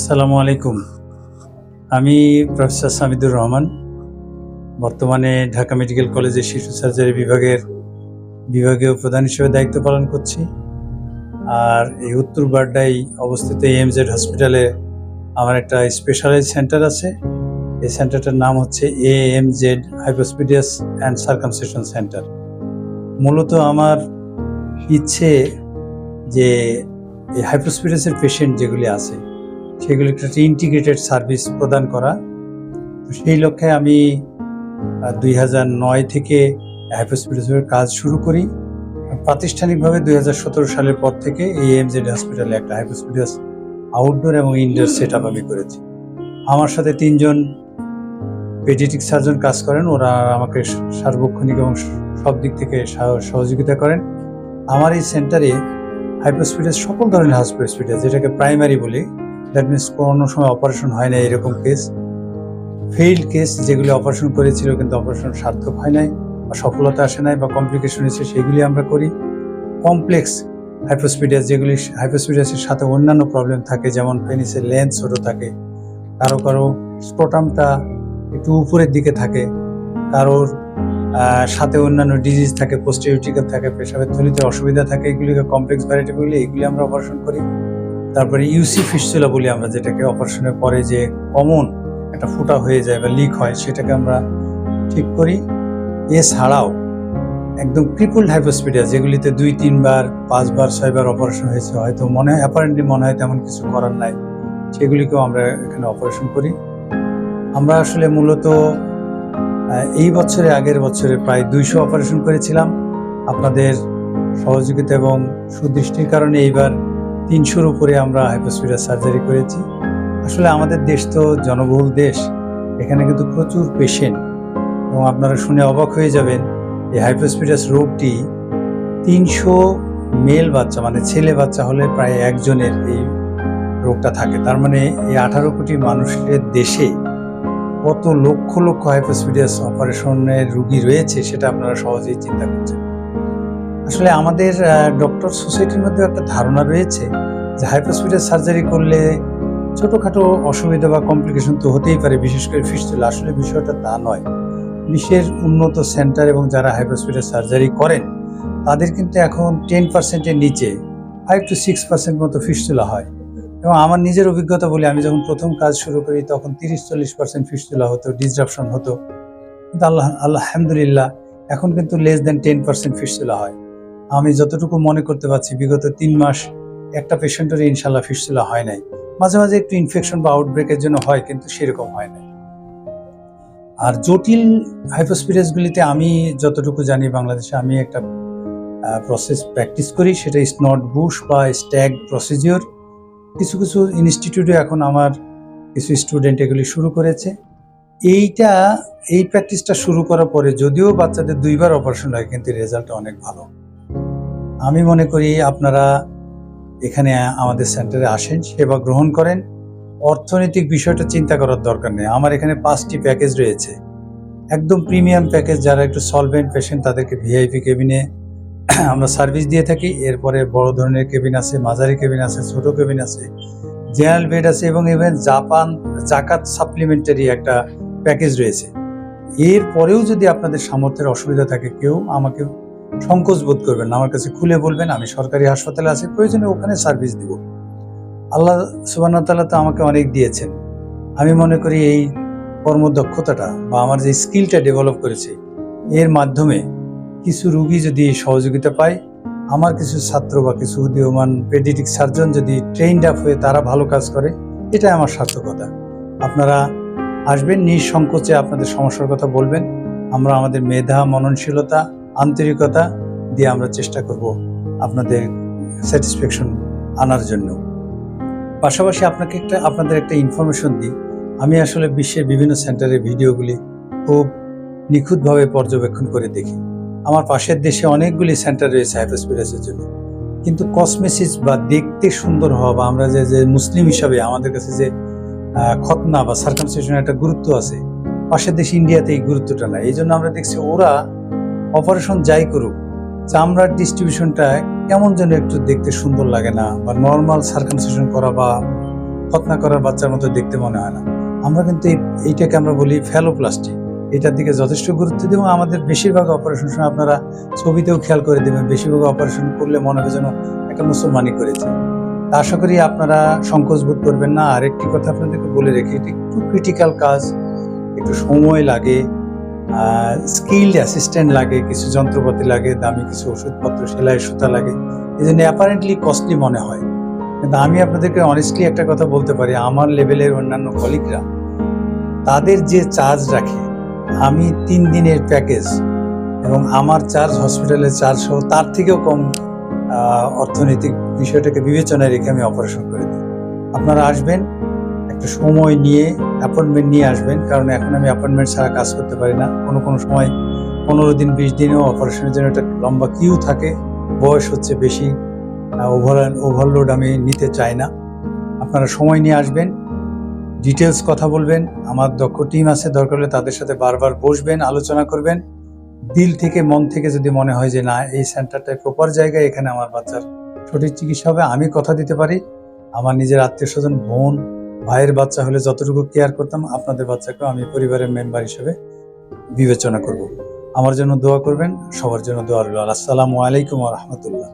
আসসালামু আলাইকুম। আমি প্রফেসর সামিদুর রহমান। বর্তমানে ঢাকা মেডিকেল কলেজের শিশু সার্জারি বিভাগীয় প্রধান হিসেবে দায়িত্ব পালন করছি। আর এই উত্তর বাড্ডায় অবস্থিত এএমজেড হসপিটালে আমার একটা স্পেশালাইজ সেন্টার আছে। এই সেন্টারটার নাম হচ্ছে AMZ hypospadias and circumcision centre. মূলত আমার ইচ্ছে যে এই হাইপোস্পিডিয়াসের পেশেন্ট যেগুলি আছে সেগুলি একটা ইন্টিগ্রেটেড সার্ভিস প্রদান করা। তো সেই লক্ষ্যে আমি 2009 থেকে হাইপোস্পিডিয়াসের কাজ শুরু করি। প্রাতিষ্ঠানিকভাবে 2017 সালের পর থেকে এই এএমজেড হসপিটালে একটা হাইপোস্পিডিয়াস আউটডোর এবং ইনডোর সেট আপ আমি করেছি। আমার সাথে 3 জন পেডিয়াট্রিক সার্জন কাজ করেন। ওরা আমাকে সার্বক্ষণিক এবং সব দিক থেকে সহযোগিতা করেন। আমার এই সেন্টারে হাইপোস্পিডিয়াস সকল ধরনের হাইপোস্পিডিয়াস, যেটাকে প্রাইমারি বলি, দ্যাট মিনস কোনো সময় অপারেশন হয় না এরকম কেস, ফেইল্ড কেস যেগুলি অপারেশন করেছিল কিন্তু অপারেশন সার্থক হয় নাই বা সফলতা আসে নাই বা কমপ্লিকেশন এসে সেগুলি আমরা করি। কমপ্লেক্স হাইপোস্পিডিয়াস, যেগুলি হাইপোস্পিডিয়াসের সাথে অন্যান্য প্রবলেম থাকে, যেমন পেনিসের লেন্থ ছোটো থাকে, কারো স্ক্রোটামটা একটু উপরের দিকে থাকে, কারোর সাথে অন্যান্য ডিজিজ থাকে, পোস্টেরিয়র থাকে, পেশাবের থলিতে অসুবিধা থাকে, এগুলিকে কমপ্লেক্স ভ্যারাইটি বলি, এগুলি আমরা অপারেশন করি। তারপরে ইউসি ফিস্টুলা বলি আমরা, যেটাকে অপারেশনের পরে যে কমন একটা ফুটা হয়ে যায় বা লিক হয়, সেটাকে আমরা ঠিক করি। এছাড়াও একদম ক্রিপলড হাইপোস্পিডিয়াস, যেগুলিতে 2-3 বার 5 বার 6 বার অপারেশন হয়েছে, হয়তো অ্যাপারেন্টলি মনে হয় তেমন কিছু করার নাই, সেগুলিকেও আমরা এখানে অপারেশন করি। আমরা আসলে মূলত এই বছরে আগের বছরে প্রায় 200 অপারেশন করেছিলাম। আপনাদের সহযোগিতা এবং সুদৃষ্টির কারণে এইবার 300-র উপরে আমরা হাইপোস্পিডিয়াস সার্জারি করেছি। আসলে আমাদের দেশ তো জনবহুল দেশ, এখানে কিন্তু প্রচুর পেশেন্ট, এবং আপনারা শুনে অবাক হয়ে যাবেন এই হাইপোস্পিডিয়াস রোগটি 300 মেল বাচ্চা, মানে ছেলে বাচ্চা হলে প্রায় একজনের এই রোগটা থাকে। তার মানে এই 18 কোটি মানুষের দেশে কত লক্ষ লক্ষ হাইপোস্পিডিয়াস অপারেশনের রোগী রয়েছে সেটা আপনারা সহজেই চিন্তা করছেন। আসলে আমাদের ডক্টর সোসাইটির মধ্যে একটা ধারণা রয়েছে যে হাইপোস্পিডিয়াস সার্জারি করলে ছোটোখাটো অসুবিধা বা কমপ্লিকেশন তো হতেই পারে, বিশেষ করে ফিস্টুলা। আসলে বিষয়টা তা নয়। বিশ্বের উন্নত সেন্টার এবং যারা হাইপোস্পিডিয়াস সার্জারি করেন তাদের কিন্তু এখন 10%-এর নিচে 5 to 6% মতো ফিস্টুলা হয়। এবং আমার নিজের অভিজ্ঞতা বলি, আমি যখন প্রথম কাজ শুরু করি তখন 30-40% ফিস্টুলা হতো, ডিসরাপশন হতো। কিন্তু আলহামদুলিল্লাহ এখন কিন্তু less than 10% ফিস্টুলা হয়। আমি যতটুকু মনে করতে পারছি বিগত 3 মাস একটা পেশেন্টের ইনশাল্লাহ ফিস্টুলা হয় নাই। মাঝে মাঝে একটু ইনফেকশন বা আউটব্রেকের জন্য হয়, কিন্তু সেরকম হয় নাই। আর জটিল হাইপোস্পিডিয়াসগুলিতে আমি যতটুকু জানি বাংলাদেশে আমি একটা প্রসেস প্র্যাকটিস করি, সেটা স্নট বুশ বা স্ট্যাগ প্রসিজিওর। কিছু কিছু ইনস্টিটিউটে এখন আমার কিছু স্টুডেন্ট এগুলি শুরু করেছে। এই প্র্যাকটিসটা শুরু করার পরে যদিও বাচ্চাদের 2 বার অপারেশন হয়, কিন্তু রেজাল্ট অনেক ভালো। আমি মনে করি আপনারা এখানে আমাদের সেন্টারে আসেন, সেবা গ্রহণ করেন। অর্থনৈতিক বিষয়টা চিন্তা করার দরকার নেই। আমার এখানে 5টি প্যাকেজ রয়েছে, একদম প্রিমিয়াম প্যাকেজ। যারা একটু সলভেন্ট পেশেন্ট তাদেরকে ভিআইপি কেবিনে আমরা সার্ভিস দিয়ে থাকি। এরপরে বড় ধরনের কেবিন আছে, মাঝারি কেবিন আছে, ছোট কেবিন আছে, জেনারেল বেড আছে, এবং ইভেন জাকাত সাপ্লিমেন্টারি একটা প্যাকেজ রয়েছে। এরপরেও যদি আপনাদের সামর্থ্যের অসুবিধা থাকে, কেউ আমাকে সংকোচ বোধ করবেন না, আমার কাছে খুলে বলবেন। আমি সরকারি হাসপাতালে আছি, প্রয়োজনে ওখানে সার্ভিস দিব। আল্লাহ সুবহানাহু ওয়া তাআলা তো আমাকে অনেক দিয়েছেন। আমি মনে করি এই কর্মদক্ষতাটা বা আমার যে স্কিলটা ডেভেলপ করেছি, এর মাধ্যমে কিছু রোগী যদি সহযোগিতা পায়, আমার কিছু ছাত্র বা কিছু উদীয়মান পেডিয়াট্রিক সার্জন যদি ট্রেইনড আপ হয়ে তারা ভালো কাজ করে, এটাই আমার সার্থকতা। আপনারা আসবেন, নিঃসংকোচে আপনাদের সমস্যার কথা বলবেন। আমরা আমাদের মেধা, মননশীলতা, আন্তরিকতা দিয়ে আমরা চেষ্টা করব আপনাদের স্যাটিসফ্যাকশন আনার জন্য। পাশাপাশি আপনাদের একটা ইনফরমেশন দিই। আমি আসলে বিশ্বের বিভিন্ন সেন্টারের ভিডিওগুলি খুব নিখুঁতভাবে পর্যবেক্ষণ করে দেখি। আমার পাশের দেশে অনেকগুলি সেন্টার রয়েছে হাইপোস্পিডিয়াসের জন্য, কিন্তু কসমেসিস বা দেখতে সুন্দর হওয়া বা আমরা যে মুসলিম হিসাবে আমাদের কাছে যে খতনা বা সার্কামসিশনের একটা গুরুত্ব আছে, পাশের দেশ ইন্ডিয়াতে এই গুরুত্বটা নাই। এই জন্য আমরা দেখছি ওরা অপারেশন যাই করুক, চামড়ার ডিস্ট্রিবিউশনটা কেমন যেন একটু দেখতে সুন্দর লাগে না, বা নর্মাল সার্কামসিশন করা বা খতনা করার বাচ্চার মতো দেখতে মনে হয় না। আমরা কিন্তু এইটাকে আমরা বলি ফ্যালোপ্লাস্টি, এটার দিকে যথেষ্ট গুরুত্ব দেবো। আমাদের বেশিরভাগ অপারেশন সময় আপনারা ছবিতেও খেয়াল করে দেবেন, বেশিরভাগ অপারেশন করলে মনে হবে যেন একটা মুসলমানি করেছে। তা আশা করি আপনারা সংকোচ বোধ করবেন না। আর একটি কথা আপনাদেরকে বলে রেখে, এটি একটু ক্রিটিক্যাল কাজ, একটু সময় লাগে, স্কিল্ড অ্যাসিস্ট্যান্ট লাগে, কিছু যন্ত্রপাতি লাগে, দামি কিছু ওষুধপত্র, সেলাই সুতা লাগে, এই জন্য অ্যাপারেন্টলি কস্টলি মনে হয়। কিন্তু আমি আপনাদেরকে অনেস্টলি একটা কথা বলতে পারি, আমার লেভেলের অন্যান্য কলিগরা তাদের যে চার্জ রাখে, আমি 3 দিনের প্যাকেজ এবং আমার চার্জ, হসপিটালের চার্জ সহ তার থেকেও কম অর্থনৈতিক বিষয়টাকে বিবেচনায় রেখে আমি অপারেশন করে দিই। আপনারা আসবেন, একটা সময় নিয়ে অ্যাপয়েন্টমেন্ট নিয়ে আসবেন, কারণ এখন আমি অ্যাপয়েন্টমেন্ট ছাড়া কাজ করতে পারি না। কোনো সময় 15 দিন 20 দিনেও অপারেশনের জন্য একটা লম্বা কিউ থাকে। বয়স হচ্ছে বেশি, ওভারলোড আমি নিতে চাই না। আপনারা সময় নিয়ে আসবেন, ডিটেলস কথা বলবেন, আমার দক্ষ টিম আছে, দরকার হলে তাদের সাথে বারবার বসবেন, আলোচনা করবেন। দিল থেকে, মন থেকে যদি মনে হয় যে না, এই সেন্টারটায় প্রপার জায়গায়, এখানে আমার বাচ্চার সঠিক চিকিৎসা হবে, আমি কথা দিতে পারি আমার নিজের আত্মীয় স্বজন, বোন, ভাইয়ের বাচ্চা হলে যতটুকু কেয়ার করতাম, আপনাদের বাচ্চাকেও আমি পরিবারের মেম্বার হিসেবে বিবেচনা করব। আমার জন্য দোয়া করবেন, সবার জন্য দোয়া রইল। আসসালামু আলাইকুম ওয়া রাহমাতুল্লাহ।